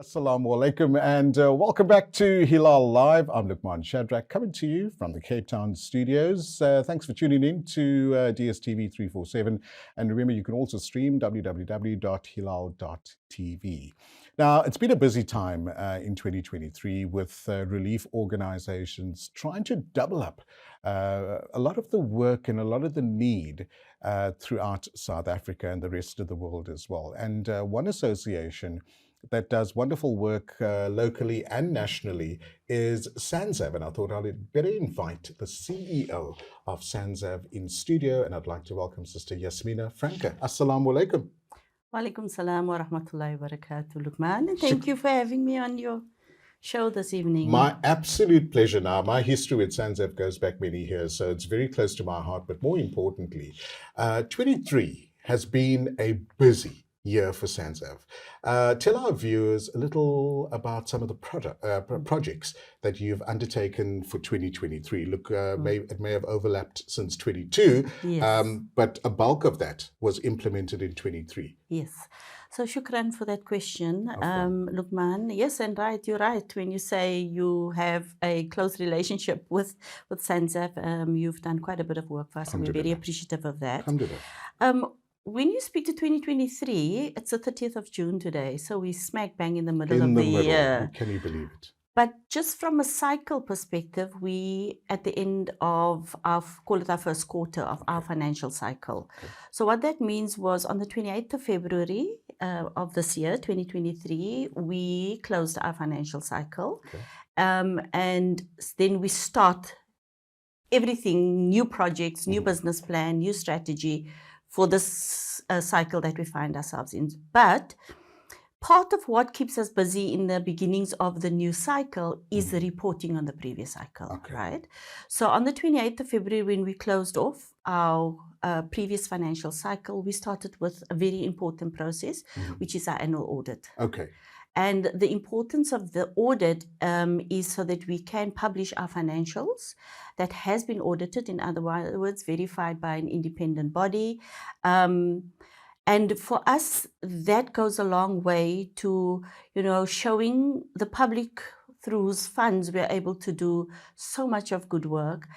Assalamu alaikum and welcome back to Hilaal Live. I'm Luqmaan Shadrach coming to you from the Cape Town studios. Thanks for tuning in to DSTV 347. And remember, you can also stream www.hilaal.tv. Now, it's been a busy time in 2023 with relief organizations trying to double up a lot of the work and a lot of the need throughout South Africa and the rest of the world as well. And one association that does wonderful work locally and nationally is Sanzaf. And I thought I'd better invite the CEO of Sanzaf in studio. And I'd like to welcome Sister Yasmina Francke. Assalamu alaikum. Walaikum salam wa rahmatullahi wa barakatuh, Luqmaan. And thank you for having me on your show this evening. My absolute pleasure. Now, my history with Sanzaf goes back many years, so it's very close to my heart. But more importantly, 23 has been a busy year for Sanzaf. Tell our viewers a little about some of the projects that you've undertaken for 2023. Look, it may have overlapped since 22, Yes. but a bulk of that was implemented in 23. Yes. So shukran for that question, Afwan. Luqmaan. Yes, and right, you're right. When you say you have a close relationship with Sanzaf, you've done quite a bit of work for us, and we're very Alhamdulillah. appreciative of that. Alhamdulillah. When you speak to 2023, it's the 30th of June today, so we smack bang in the middle In of the the middle. year. Can you believe it? But just from a cycle perspective, we at the end of our, call it our first quarter of our financial cycle. Okay. So what that means was on the 28th of February of this year, 2023, we closed our financial cycle. Okay. And then we start everything, new projects, new business plan, new strategy for this cycle that we find ourselves in. But part of what keeps us busy in the beginnings of the new cycle is the reporting on the previous cycle, Okay. right? So on the 28th of February, when we closed off our previous financial cycle, we started with a very important process, which is our annual audit. Okay. And the importance of the audit is so that we can publish our financials that has been audited, in other words, verified by an independent body. And for us, that goes a long way to, showing the public through whose funds we're able to do so much of good work,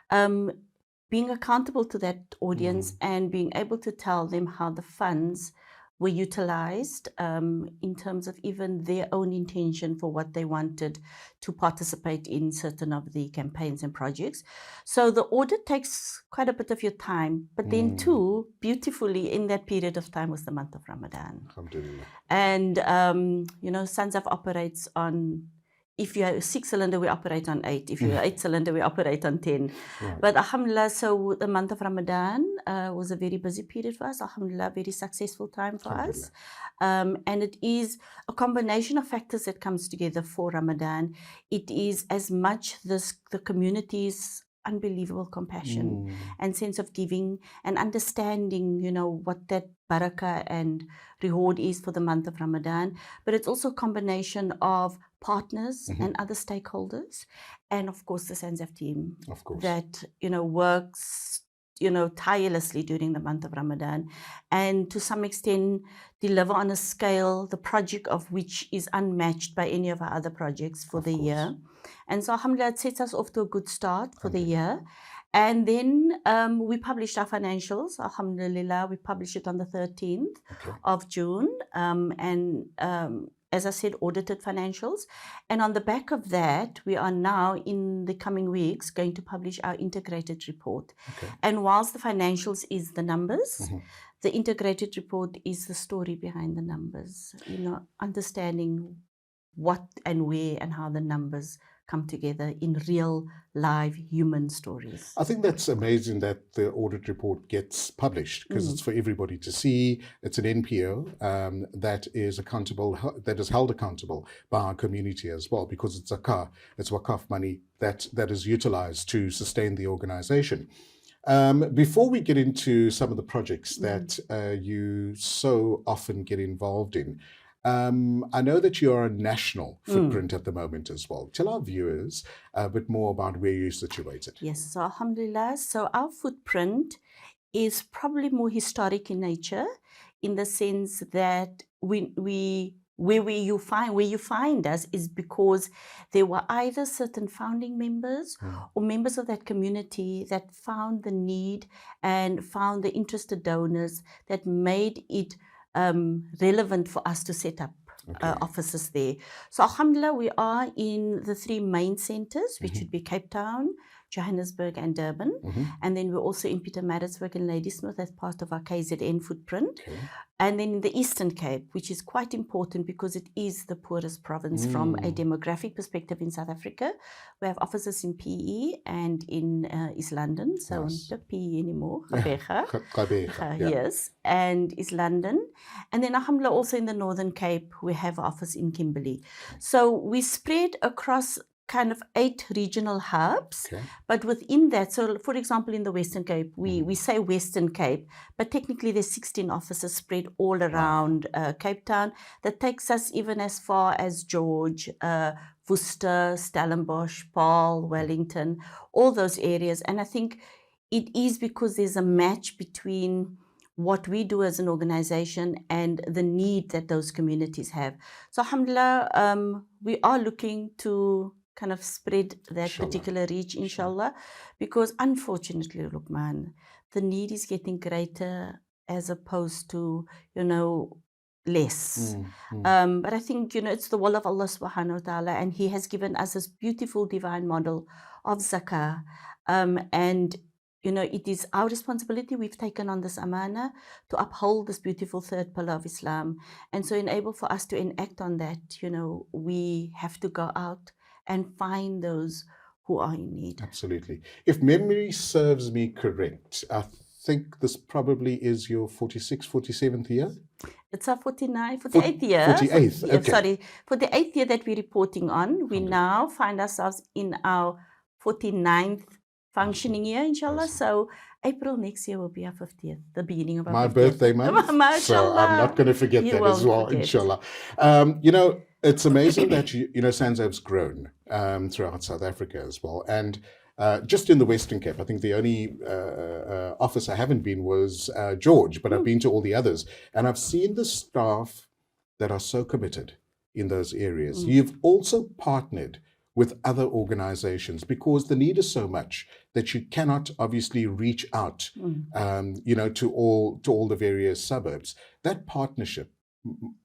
being accountable to that audience and being able to tell them how the funds were utilized in terms of even their own intention for what they wanted to participate in certain of the campaigns and projects. So the audit takes quite a bit of your time, but then too, beautifully in that period of time was the month of Ramadan. Alhamdulillah. And, Sanzaf operates on, if you're a 6-cylinder, we operate on 8. If you're an 8-cylinder, we operate on 10. Right. But alhamdulillah, so the month of Ramadan was a very busy period for us. Alhamdulillah, very successful time for us. And it is a combination of factors that comes together for Ramadan. It is as much the community's unbelievable compassion and sense of giving and understanding, what that barakah and reward is for the month of Ramadan. But it's also a combination of partners and other stakeholders, and of course the Sanzaf team, Of course. that works tirelessly during the month of Ramadan, and to some extent deliver on a scale, the project of which is unmatched by any of our other projects for the year. And so alhamdulillah, it sets us off to a good start for the year. And then we published our financials. Alhamdulillah, we published it on the 13th of June. As I said, audited financials. And on the back of that, we are now in the coming weeks going to publish our integrated report. And whilst the financials is the numbers, the integrated report is the story behind the numbers, understanding what and where and how the numbers come together in real, live, human stories. I think that's amazing that the audit report gets published, because it's for everybody to see. It's an NPO that is accountable, that is held accountable by our community as well, because it's zakah, it's wakaf money that is utilized to sustain the organization. Before we get into some of the projects that you so often get involved in, I know that you're a national footprint at the moment as well. Tell our viewers a bit more about where you're situated. Yes, so alhamdulillah, so our footprint is probably more historic in nature, in the sense that we where you find us is because there were either certain founding members or members of that community that found the need and found the interested donors that made it relevant for us to set up offices there. So alhamdulillah, we are in the 3 main centers, which would be Cape Town, Johannesburg and Durban. And then we're also in Pietermaritzburg and Ladysmith as part of our KZN footprint. And then in the Eastern Cape, which is quite important because it is the poorest province from a demographic perspective in South Africa. We have offices in PE and in East London. So not PE anymore, yes, and East London. And then alhamdulillah, also in the Northern Cape, we have an office in Kimberley. So we spread across kind of 8 regional hubs, but within that, so for example, in the Western Cape, we say Western Cape, but technically there's 16 offices spread all around Cape Town. That takes us even as far as George, Worcester, Stellenbosch, Paarl, Wellington, all those areas. And I think it is because there's a match between what we do as an organization and the need that those communities have. So alhamdulillah, we are looking to kind of spread that particular reach, inshallah, because unfortunately, Luqmaan, the need is getting greater as opposed to, less. But I think, it's the will of Allah subhanahu wa ta'ala, and He has given us this beautiful divine model of zakah. And, it is our responsibility. We've taken on this amana to uphold this beautiful 3rd pillar of Islam. And so enable for us to enact on that, we have to go out and find those who are in need. Absolutely. If memory serves me correct, I think this probably is your 46th, 47th year? It's our 48th year. 48th, okay. Sorry, for the 8th year that we're reporting on, we now find ourselves in our 49th functioning year, inshallah. So April next year will be our 50th, the beginning of our my 50th. Birthday month. So I'm not going to forget that as well, inshallah. It's amazing that Sanzaf's grown throughout South Africa as well, and just in the Western Cape, I think the only office I haven't been was George, but I've been to all the others, and I've seen the staff that are so committed in those areas. You've also partnered with other organizations because the need is so much that you cannot obviously reach out, to all the various suburbs. That partnership,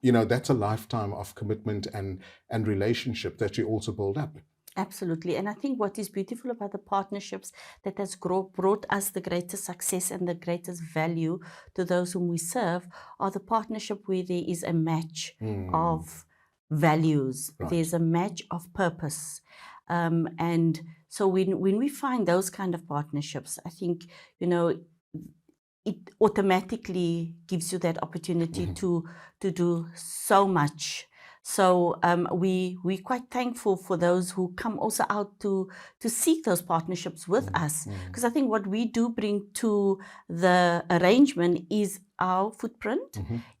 that's a lifetime of commitment and relationship that you also build up. Absolutely. And I think what is beautiful about the partnerships that has brought us the greatest success and the greatest value to those whom we serve are the partnership where there is a match of values. There's a match of purpose. And so when we find those kind of partnerships, I think, it automatically gives you that opportunity to do so much. So we're quite thankful for those who come also out to seek those partnerships with us. Because I think what we do bring to the arrangement is our footprint.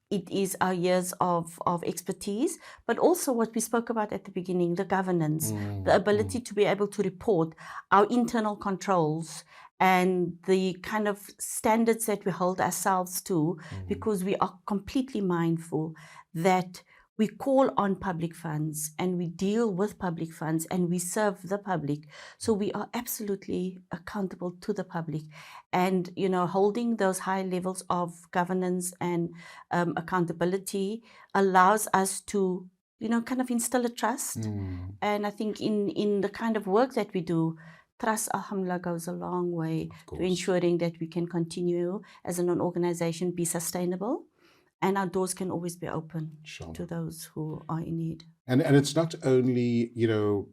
It is our years of expertise, but also what we spoke about at the beginning, the governance, the ability to be able to report, our internal controls, and the kind of standards that we hold ourselves to, because we are completely mindful that we call on public funds and we deal with public funds and we serve the public. So we are absolutely accountable to the public. And, holding those high levels of governance and accountability allows us to, kind of instill a trust. And I think in the kind of work that we do, trust, alhamdulillah, goes a long way to ensuring that we can continue as an organization, be sustainable. And our doors can always be open to those who are in need. And it's not only,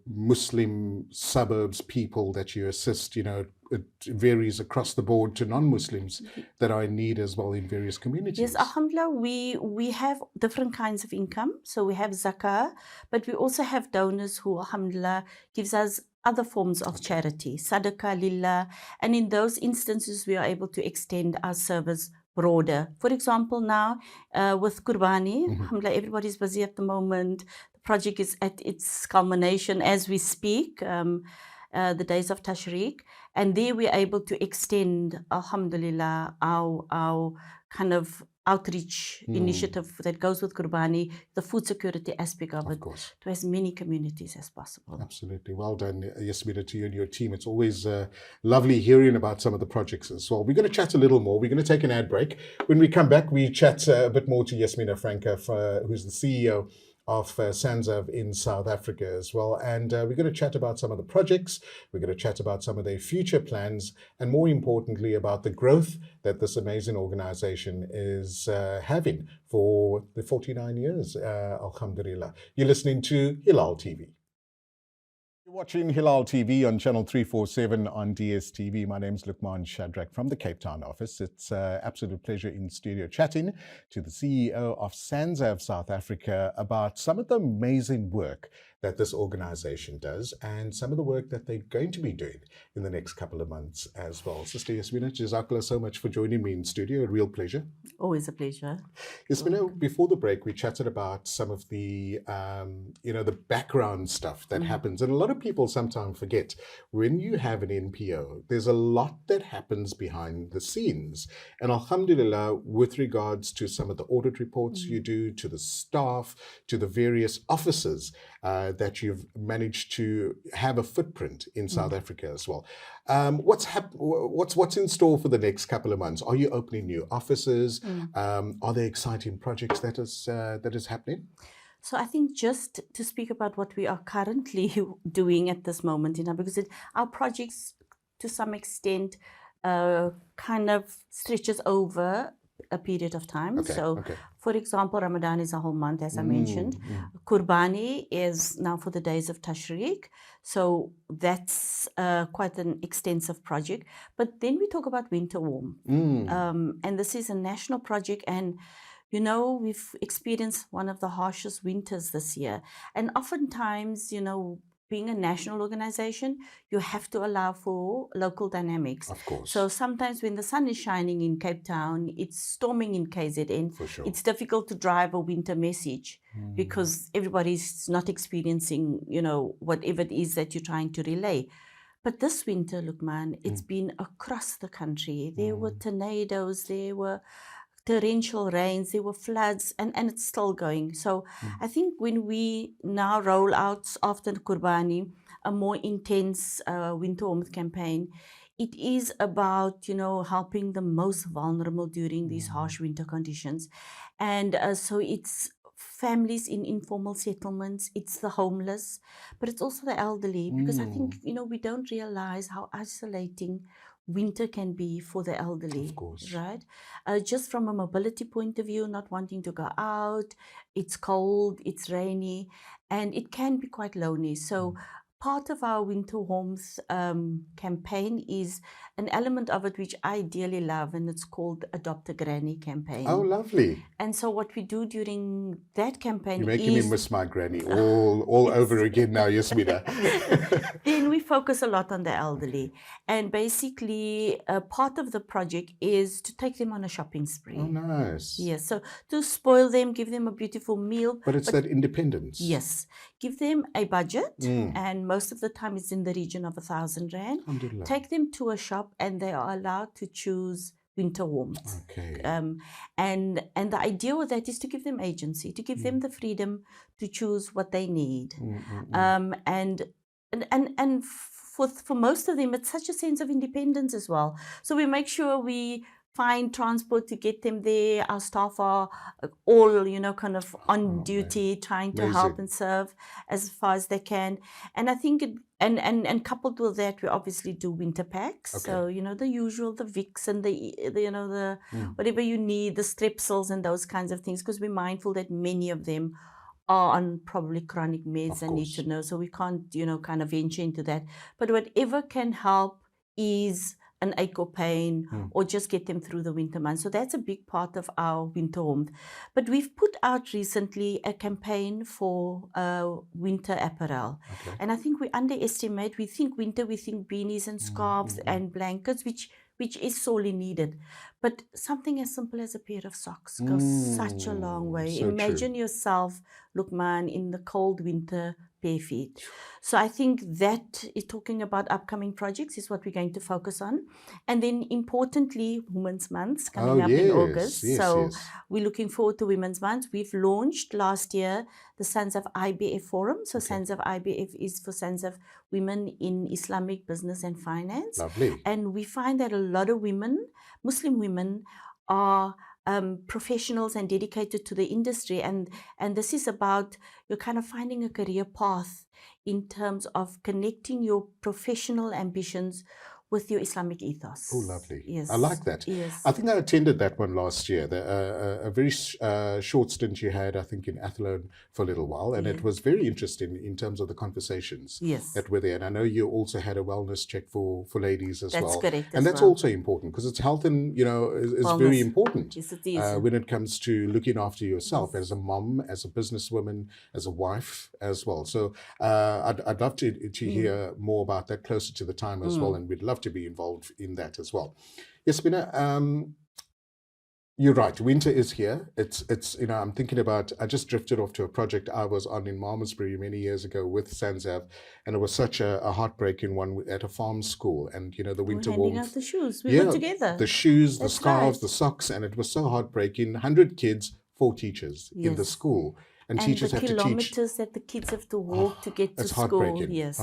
Muslim suburbs people that you assist, it varies across the board to non-Muslims that are in need as well in various communities. Yes, alhamdulillah, we have different kinds of income. So we have zakah, but we also have donors who, alhamdulillah, gives us other forms of charity, sadaqah lillah. And in those instances, we are able to extend our service broader. For example, now with Qurbani, alhamdulillah, everybody's busy at the moment. The project is at its culmination as we speak, the days of Tashriq. And there we're able to extend, alhamdulillah, our kind of outreach initiative that goes with Qurbani, the food security aspect of it, course. to as many communities as possible. Absolutely. Well done, Yasmina, to you and your team. It's always lovely hearing about some of the projects as well. We're going to chat a little more. We're going to take an ad break. When we come back, we chat a bit more to Yasmina Francke, who's the CEO of Sanzaf in South Africa as well. And we're going to chat about some of the projects. We're going to chat about some of their future plans, and more importantly, about the growth that this amazing organization is having for the 49 years, alhamdulillah. You're listening to Hilaal TV. You're watching Hilaal TV on channel 347 on DSTV. My name is Luqmaan Shadrach from the Cape Town office. It's an absolute pleasure in studio chatting to the CEO of Sanzaf South Africa about some of the amazing work that this organization does and some of the work that they're going to be doing in the next couple of months as well. Sister Yasmina, Jazakallah so much for joining me in studio. A real pleasure. Always a pleasure. Yasmina, before the break, we chatted about some of the, the background stuff that happens. And a lot of people sometimes forget when you have an NPO, there's a lot that happens behind the scenes. And alhamdulillah, with regards to some of the audit reports you do, to the staff, to the various offices that you've managed to have a footprint in South Africa as well. What's in store for the next couple of months? Are you opening new offices? Are there exciting projects that is happening? So I think just to speak about what we are currently doing at this moment, because our projects to some extent kind of stretches over a period of time. For example, Ramadan is a whole month, as I mentioned. Qurbani is now for the days of Tashriq. So that's quite an extensive project. But then we talk about winter warmth. And this is a national project. And, we've experienced one of the harshest winters this year. And oftentimes, being a national organization, you have to allow for local dynamics. Of course. So sometimes when the sun is shining in Cape Town, it's storming in KZN. For sure. It's difficult to drive a winter message because everybody's not experiencing, whatever it is that you're trying to relay. But this winter, Luqmaan, it's been across the country. There were tornadoes, there were torrential rains, there were floods, and it's still going. So I think when we now roll out after Qurbani a more intense winter warmth campaign, it is about, helping the most vulnerable during these harsh winter conditions. And so it's families in informal settlements, it's the homeless, but it's also the elderly, because I think, we don't realize how isolating winter can be for the elderly. Of course. Right? Just from a mobility point of view, not wanting to go out, it's cold, it's rainy, and it can be quite lonely. So part of our winter warmth campaign is an element of it which I dearly love, and it's called Adopt a Granny campaign. Oh, lovely. And so what we do during that campaign You're making me miss my granny all over again now, Yasmina. Then we focus a lot on the elderly. And basically, part of the project is to take them on a shopping spree. Oh, nice. Yes, so to spoil them, give them a beautiful meal. But it's that independence. Yes. Give them a budget, and most of the time it's in the region of 1,000 Rand. Alhamdulillah. Take them to a shop, and they are allowed to choose winter warmth. Okay. And the idea with that is to give them agency, to give them the freedom to choose what they need. And for most of them, it's such a sense of independence as well. So we make sure we find transport to get them there. Our staff are all, kind of on duty, trying to help and serve as far as they can. And I think, and coupled with that, we obviously do winter packs. Okay. So, the usual, the Vicks and the whatever you need, the Strepsils and those kinds of things, because we're mindful that many of them are on probably chronic meds and need to know. So we can't, kind of venture into that. But whatever can help ease an ache or pain or just get them through the winter months. So that's a big part of our winter warmth. But we've put out recently a campaign for winter apparel. Okay. And I think we underestimate, we think winter, we think beanies and scarves and blankets, which is sorely needed. But something as simple as a pair of socks goes such a long way. So Imagine true. yourself, Luqmaan, in the cold winter bare feet. So I think that is talking about upcoming projects is what we're going to focus on. And then importantly, Women's Month's Oh, coming up in yes, August. yes, So yes. we're looking forward to Women's Month. We've launched last year the Sanzaf IBF Forum. So Okay, Sanzaf IBF is for Sanzaf Women in Islamic Business and Finance. lovely. And we find that a lot of women, Muslim women, are professionals and dedicated to the industry. And this is about you're kind of finding a career path in terms of connecting your professional ambitions with your Islamic ethos. Oh, lovely. Yes. I like that. Yes. I think I attended that one last year. A very short stint you had, I think, in Athlone for a little while. And Yeah. it was very interesting in terms of the conversations Yes. that were there. And I know you also had a wellness check for ladies as That's well. correct And as that's well. also important because it's health and, is Wellness. very important Yes, it is. when it comes to looking after yourself Yes. as a mom, as a businesswoman, as a wife as well. So I'd love to hear more about that closer to the time as well. And we'd love to be involved in that as well. Yasmina, you're right. Winter is here. It's I'm thinking about. I just drifted off to a project I was on in Malmesbury many years ago with Sanzaf, and it was such a heartbreaking one at a farm school. And the winter We're handing warmth. out the shoes. We were together. The shoes, the That's scarves, right. the socks, and it was so heartbreaking. 100 kids, 4 teachers in the Yes. school. And And teachers the have to teach. kilometers that the kids have to walk to get to It's school. heartbreaking. Yes.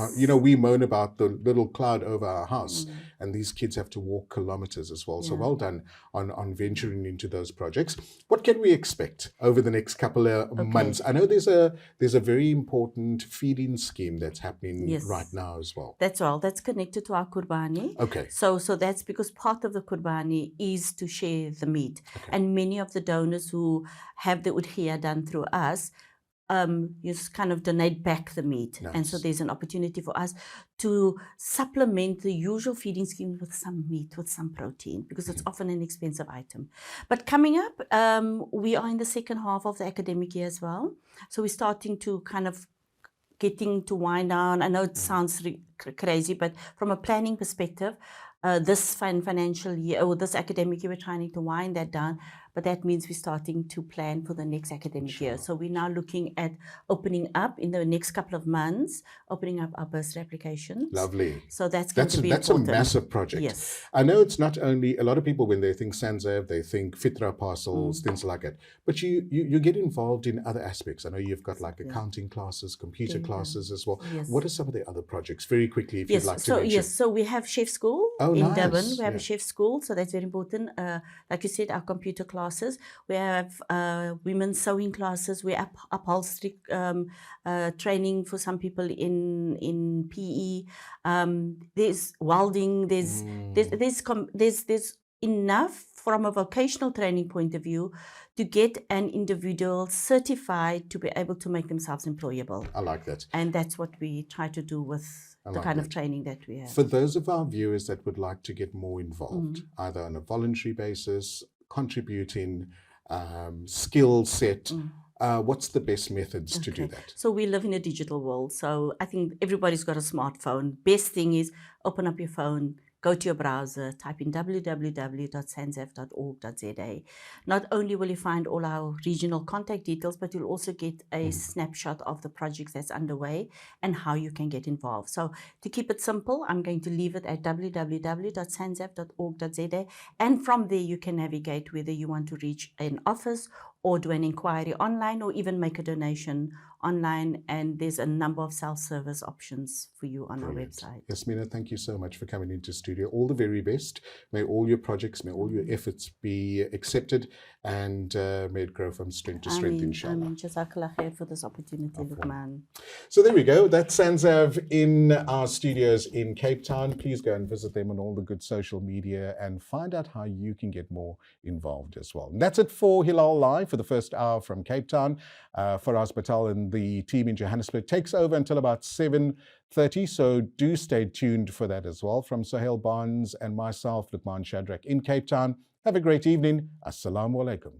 We moan about the little cloud over our house, and these kids have to walk kilometers as well. So Yeah. well done on venturing into those projects. What can we expect over the next couple of months? I know there's a very important feeding scheme that's happening Yes. right now as well. That's all. That's connected to our Qurbani. Okay. So that's because part of the Qurbani is to share the meat. Okay. And many of the donors who have the udhiyah done through us, you just kind of donate back the meat. Nice. And so there's an opportunity for us to supplement the usual feeding scheme with some meat, with some protein, because it's often an expensive item. But coming up, we are in the second half of the academic year as well. So we're starting to kind of getting to wind down. I know it sounds crazy, but from a planning perspective, this financial year or this academic year, we're trying to wind that down. But that means we're starting to plan for the next academic year. So we're now looking at opening up in the next couple of months, opening up our bursary applications. Lovely. So that's going to be That's important. a massive project. Yes. I know it's not only a lot of people when they think Sanzaf, they think Fitra parcels, things like that. But you get involved in other aspects. I know you've got like accounting classes, computer classes as well. Yes. What are some of the other projects? Very quickly, if you'd like to mention. Yes, so we have chef school in nice. Durban. We have a chef school, so that's very important. Like you said, our computer classes. We have women's sewing classes. We have upholstery training for some people in PE. There's welding. There's enough from a vocational training point of view to get an individual certified to be able to make themselves employable. I like that. And that's what we try to do with the kind of training that we have. For those of our viewers that would like to get more involved, either on a voluntary basis, contributing, skill set, what's the best methods to do that? So we live in a digital world. So I think everybody's got a smartphone. Best thing is open up your phone, go to your browser, type in www.sanzaf.org.za. Not only will you find all our regional contact details, but you'll also get a snapshot of the projects that's underway and how you can get involved. So to keep it simple, I'm going to leave it at www.sanzaf.org.za. And from there, you can navigate whether you want to reach an office or do an inquiry online or even make a donation online. And there's a number of self-service options for you on our website. Yasmina, thank you so much for coming into studio. All the very best. May all your projects, may all your efforts be accepted and may it grow from strength to strength, inshallah. Ameen. Jazakallah khair for this opportunity, Luqmaan. So there we go. That's Sanzaf in our studios in Cape Town. Please go and visit them on all the good social media and find out how you can get more involved as well. And that's it for Hilaal Live for the first hour from Cape Town. Faraz Patel and the team in Johannesburg takes over until about 7:30. So do stay tuned for that as well. From Sohail Barnes and myself, Luqmaan Shadrach in Cape Town. Have a great evening. Assalamu alaikum.